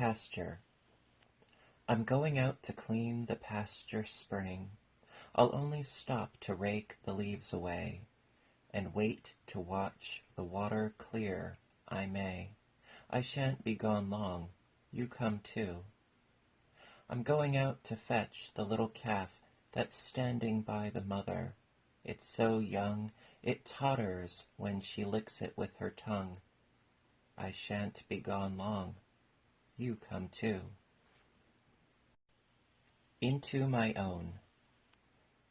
Pasture. I'm going out to clean the pasture spring. I'll only stop to rake the leaves away, and wait to watch the water clear. I may. I shan't be gone long. You come too. I'm going out to fetch the little calf that's standing by the mother. It's so young, it totters when she licks it with her tongue. I shan't be gone long. You come too. Into my own.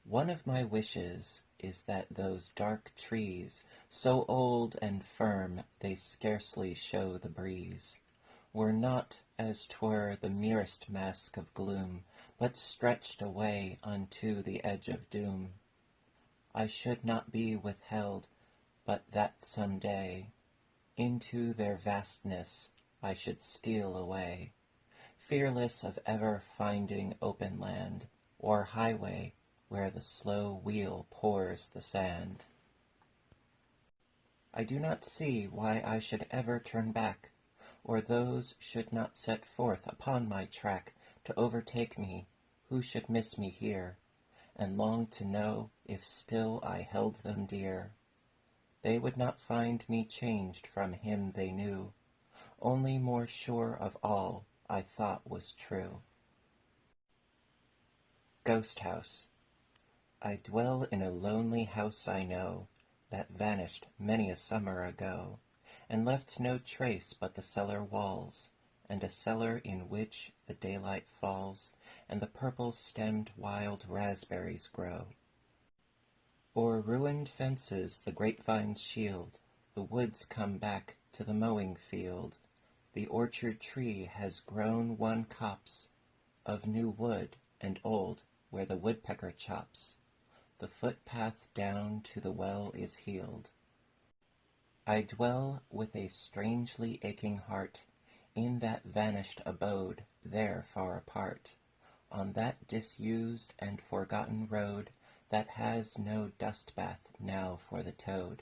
One of my wishes is that those dark trees, so old and firm they scarcely show the breeze, were not as 'twere the merest mask of gloom, but stretched away unto the edge of doom. I should not be withheld, but that some day into their vastness I should steal away, fearless of ever finding open land, or highway where the slow wheel pours the sand. I do not see why I should ever turn back, or those should not set forth upon my track to overtake me who should miss me here, and long to know if still I held them dear. They would not find me changed from him they knew, only more sure of all I thought was true. Ghost House. I dwell in a lonely house I know, that vanished many a summer ago, and left no trace but the cellar walls, and a cellar in which the daylight falls, and the purple-stemmed wild raspberries grow. O'er ruined fences the grapevines shield, the woods come back to the mowing field. The orchard tree has grown one copse of new wood, and old where the woodpecker chops. The footpath down to the well is healed. I dwell with a strangely aching heart in that vanished abode there far apart, on that disused and forgotten road that has no dust bath now for the toad.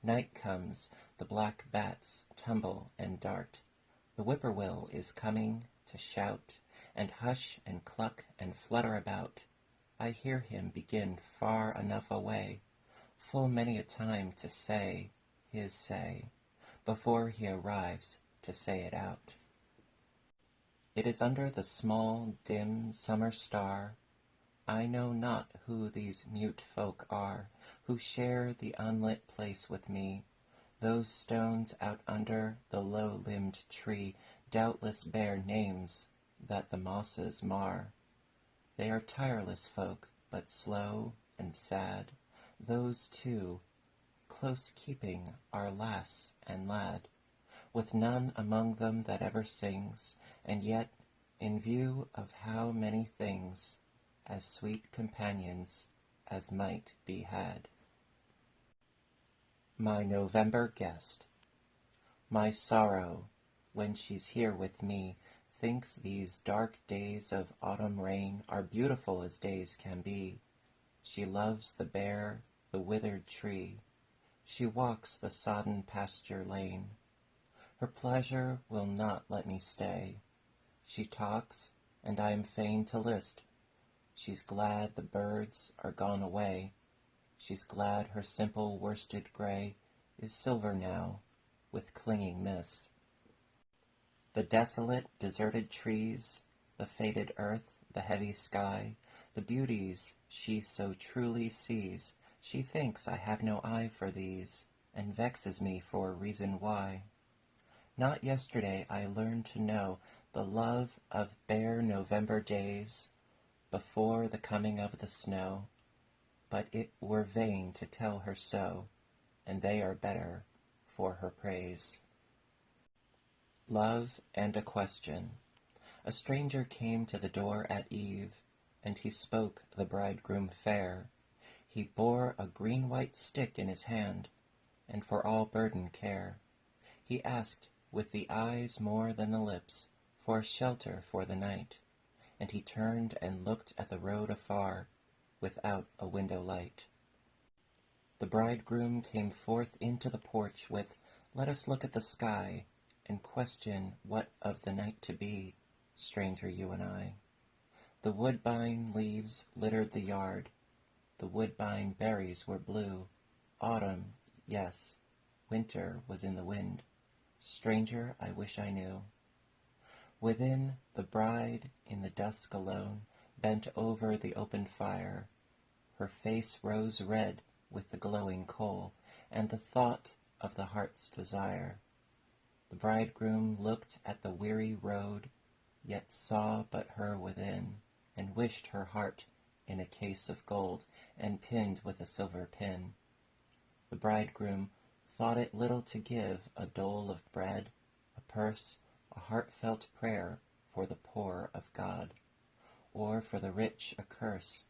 Night comes, the black bats tumble and dart. The whippoorwill is coming to shout, and hush and cluck and flutter about. I hear him begin far enough away, full many a time to say his say, before he arrives to say it out. It is under the small, dim summer star. I know not who these mute folk are, who share the unlit place with me. Those stones out under the low-limbed tree doubtless bear names that the mosses mar. They are tireless folk, but slow and sad. Those two, close keeping, are lass and lad, with none among them that ever sings, and yet, in view of how many things, as sweet companions as might be had. My November guest. My sorrow, when she's here with me, thinks these dark days of autumn rain are beautiful as days can be. She loves the bare, the withered tree. She walks the sodden pasture lane. Her pleasure will not let me stay. She talks, and I am fain to list. She's glad the birds are gone away. She's glad her simple worsted gray is silver now, with clinging mist. The desolate, deserted trees, the faded earth, the heavy sky, the beauties she so truly sees, she thinks I have no eye for these, and vexes me for a reason why. Not yesterday I learned to know the love of bare November days, before the coming of the snow, but it were vain to tell her so, and they are better for her praise. Love and a question. A stranger came to the door at eve, and he spoke the bridegroom fair. He bore a green-white stick in his hand, and for all burden care. He asked, with the eyes more than the lips, for a shelter for the night, and he turned and looked at the road afar, without a window light. The bridegroom came forth into the porch with, "Let us look at the sky," and question what of the night to be, stranger you and I. The woodbine leaves littered the yard, the woodbine berries were blue. Autumn, yes, winter was in the wind. Stranger, I wish I knew. Within, the bride, in the dusk alone, bent over the open fire. Her face rose red with the glowing coal, and the thought of the heart's desire. The bridegroom looked at the weary road, yet saw but her within, and wished her heart in a case of gold, and pinned with a silver pin. The bridegroom thought it little to give a dole of bread, a purse, a heartfelt prayer for the poor of God, or for the rich a curse.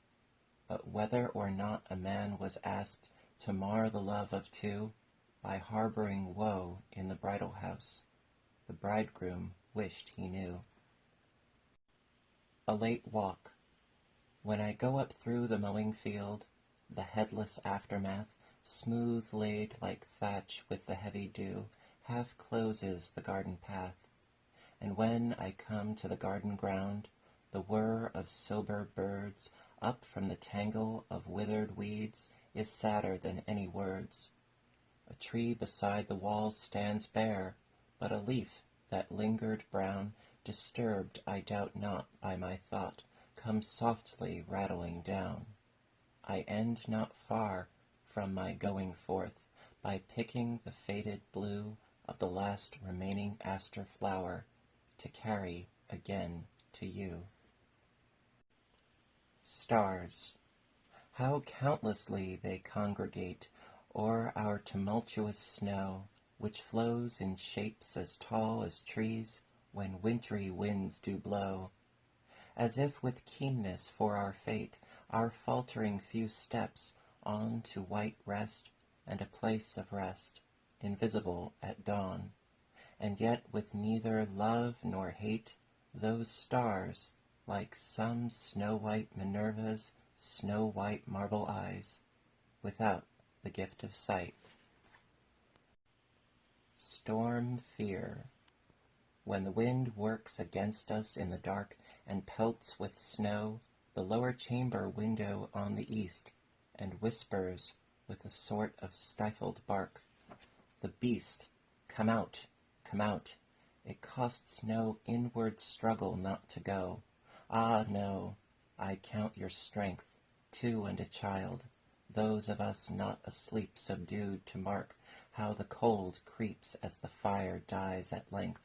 But whether or not a man was asked to mar the love of two by harboring woe in the bridal house, the bridegroom wished he knew. A late walk. When I go up through the mowing field, the headless aftermath, smooth laid like thatch with the heavy dew, half closes the garden path. And when I come to the garden ground, the whir of sober birds up from the tangle of withered weeds is sadder than any words. A tree beside the wall stands bare, but a leaf that lingered brown, disturbed I doubt not by my thought, comes softly rattling down. I end not far from my going forth, by picking the faded blue of the last remaining aster flower, to carry again to you. Stars. How countlessly they congregate o'er our tumultuous snow, which flows in shapes as tall as trees when wintry winds do blow. As if with keenness for our fate, our faltering few steps on to white rest and a place of rest, invisible at dawn. And yet with neither love nor hate, those stars, like some snow-white Minerva's snow-white marble eyes, without the gift of sight. Storm fear. When the wind works against us in the dark and pelts with snow the lower chamber window on the east, and whispers with a sort of stifled bark, "The beast! Come out! Come out! It costs no inward struggle not to go. Ah, no! I count your strength, two and a child, those of us not asleep subdued to mark how the cold creeps as the fire dies at length,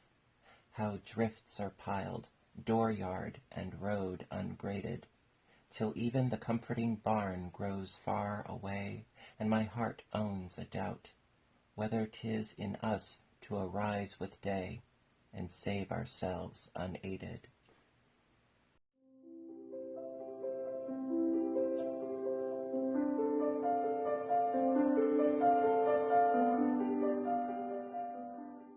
how drifts are piled, dooryard and road ungraded, till even the comforting barn grows far away, and my heart owns a doubt, whether 'tis in us to arise with day, and save ourselves unaided.